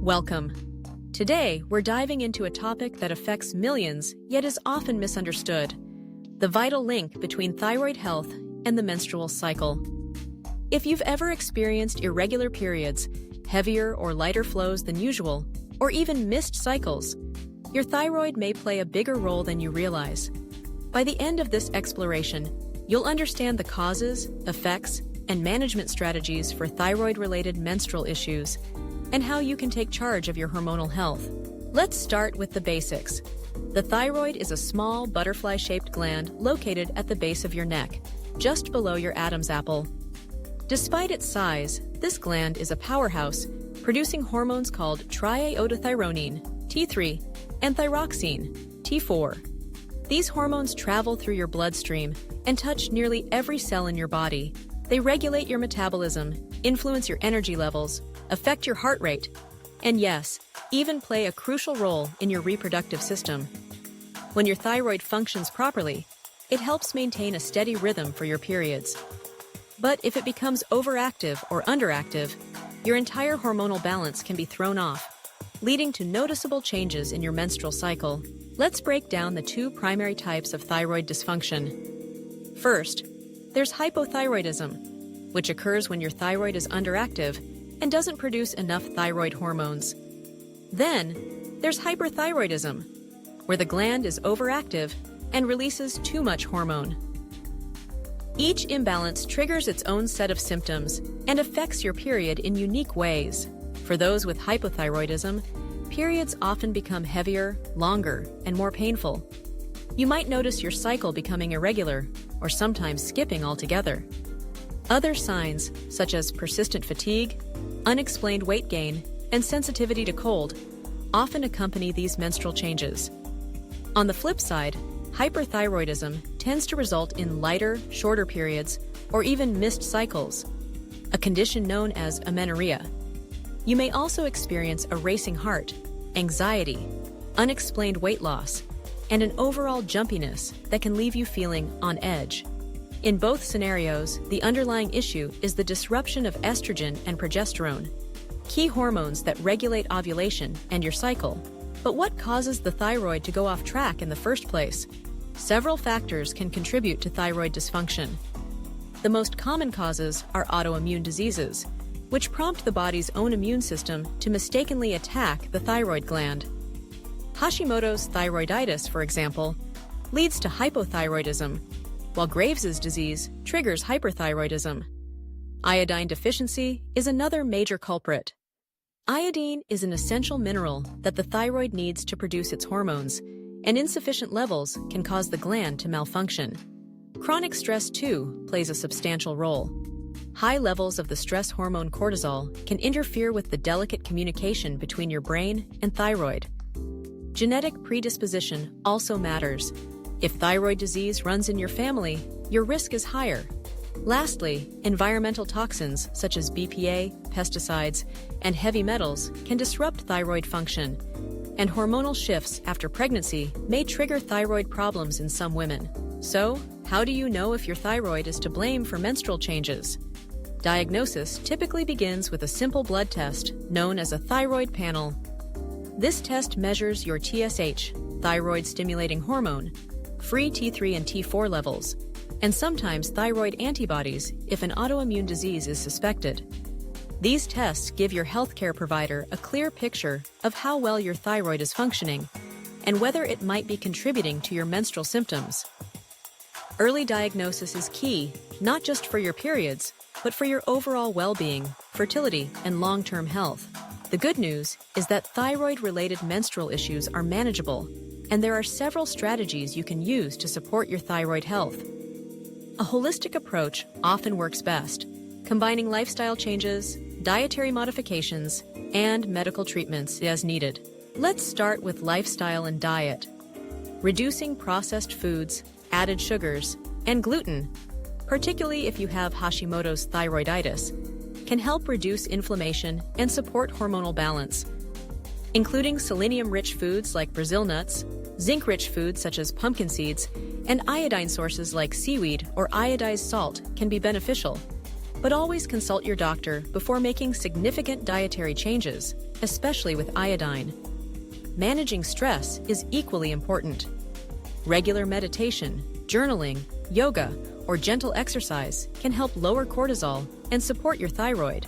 Welcome. Today, we're diving into a topic that affects millions, yet is often misunderstood: the vital link between thyroid health and the menstrual cycle. If you've ever experienced irregular periods, heavier or lighter flows than usual, or even missed cycles, your thyroid may play a bigger role than you realize. By the end of this exploration, you'll understand the causes, effects, and management strategies for thyroid-related menstrual issues, and how you can take charge of your hormonal health. Let's start with the basics. The thyroid is a small, butterfly-shaped gland located at the base of your neck, just below your Adam's apple. Despite its size, this gland is a powerhouse, producing hormones called Triiodothyronine, T3, and Thyroxine, T4. These hormones travel through your bloodstream and touch nearly every cell in your body. They regulate your metabolism, influence your energy levels, affect your heart rate, and yes, even play a crucial role in your reproductive system. When your thyroid functions properly, it helps maintain a steady rhythm for your periods. But if it becomes overactive or underactive, your entire hormonal balance can be thrown off, leading to noticeable changes in your menstrual cycle. Let's break down the two primary types of thyroid dysfunction. First, there's hypothyroidism, which occurs when your thyroid is underactive and doesn't produce enough thyroid hormones. Then, there's hyperthyroidism, where the gland is overactive and releases too much hormone. Each imbalance triggers its own set of symptoms and affects your period in unique ways. For those with hypothyroidism, periods often become heavier, longer, and more painful. You might notice your cycle becoming irregular or sometimes skipping altogether. Other signs, such as persistent fatigue, unexplained weight gain, and sensitivity to cold, often accompany these menstrual changes. On the flip side, hyperthyroidism tends to result in lighter, shorter periods or even missed cycles, a condition known as amenorrhea. You may also experience a racing heart, anxiety, unexplained weight loss, and an overall jumpiness that can leave you feeling on edge. In both scenarios, the underlying issue is the disruption of estrogen and progesterone, key hormones that regulate ovulation and your cycle. But what causes the thyroid to go off track in the first place? Several factors can contribute to thyroid dysfunction. The most common causes are autoimmune diseases, which prompt the body's own immune system to mistakenly attack the thyroid gland. Hashimoto's thyroiditis, for example, leads to hypothyroidism, while Graves' disease triggers hyperthyroidism. Iodine deficiency is another major culprit. Iodine is an essential mineral that the thyroid needs to produce its hormones, and insufficient levels can cause the gland to malfunction. Chronic stress, too, plays a substantial role. High levels of the stress hormone cortisol can interfere with the delicate communication between your brain and thyroid. Genetic predisposition also matters. If thyroid disease runs in your family, your risk is higher. Lastly, environmental toxins such as BPA, pesticides, and heavy metals can disrupt thyroid function, and hormonal shifts after pregnancy may trigger thyroid problems in some women. So, how do you know if your thyroid is to blame for menstrual changes? Diagnosis typically begins with a simple blood test known as a thyroid panel. This test measures your TSH, Thyroid Stimulating Hormone, free T3 and T4 levels, and sometimes thyroid antibodies if an autoimmune disease is suspected. These tests give your healthcare provider a clear picture of how well your thyroid is functioning and whether it might be contributing to your menstrual symptoms. Early diagnosis is key, not just for your periods, but for your overall well-being, fertility, and long-term health. The good news is that thyroid-related menstrual issues are manageable, and there are several strategies you can use to support your thyroid health. A holistic approach often works best, combining lifestyle changes, dietary modifications, and medical treatments as needed. Let's start with lifestyle and diet. Reducing processed foods, added sugars, and gluten, particularly if you have Hashimoto's thyroiditis, can help reduce inflammation and support hormonal balance. Including selenium-rich foods like Brazil nuts, zinc-rich foods such as pumpkin seeds, and iodine sources like seaweed or iodized salt can be beneficial. but always consult your doctor before making significant dietary changes, especially with iodine. Managing stress is equally important. Regular meditation, journaling, yoga, or gentle exercise can help lower cortisol and support your thyroid.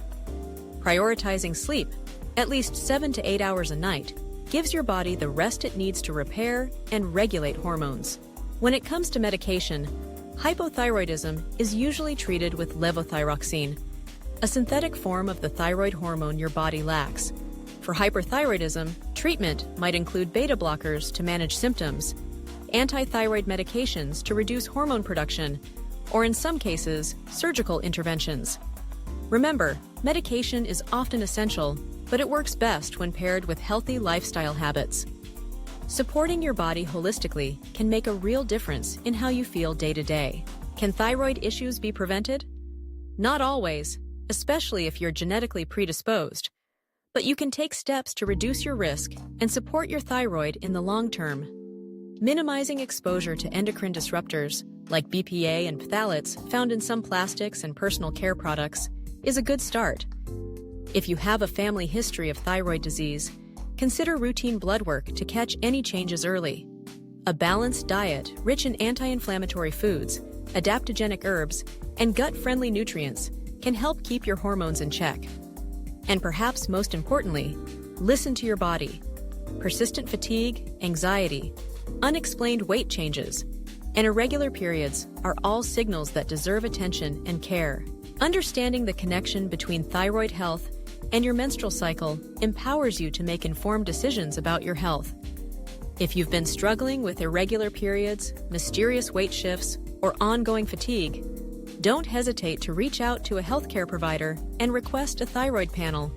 Prioritizing sleep, at least 7 to 8 hours a night, gives your body the rest it needs to repair and regulate hormones. When it comes to medication, hypothyroidism is usually treated with levothyroxine, a synthetic form of the thyroid hormone your body lacks. For hyperthyroidism, treatment might include beta blockers to manage symptoms, anti-thyroid medications to reduce hormone production, or in some cases, surgical interventions. Remember, medication is often essential, but it works best when paired with healthy lifestyle habits. Supporting your body holistically can make a real difference in how you feel day to day. Can thyroid issues be prevented? Not always, especially if you're genetically predisposed. But you can take steps to reduce your risk and support your thyroid in the long term. Minimizing exposure to endocrine disruptors, like BPA and phthalates found in some plastics and personal care products, is a good start. If you have a family history of thyroid disease, consider routine blood work to catch any changes early. A balanced diet rich in anti-inflammatory foods, adaptogenic herbs, and gut-friendly nutrients can help keep your hormones in check. And perhaps most importantly, listen to your body. Persistent fatigue, anxiety, unexplained weight changes, and irregular periods are all signals that deserve attention and care. Understanding the connection between thyroid health and your menstrual cycle empowers you to make informed decisions about your health. If you've been struggling with irregular periods, mysterious weight shifts, or ongoing fatigue, don't hesitate to reach out to a healthcare provider and request a thyroid panel.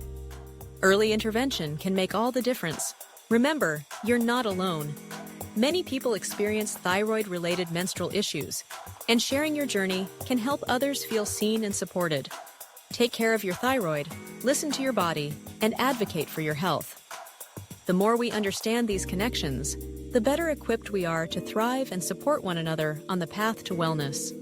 Early intervention can make all the difference. Remember, you're not alone. Many people experience thyroid-related menstrual issues, and sharing your journey can help others feel seen and supported. Take care of your thyroid, listen to your body, and advocate for your health. The more we understand these connections, the better equipped we are to thrive and support one another on the path to wellness.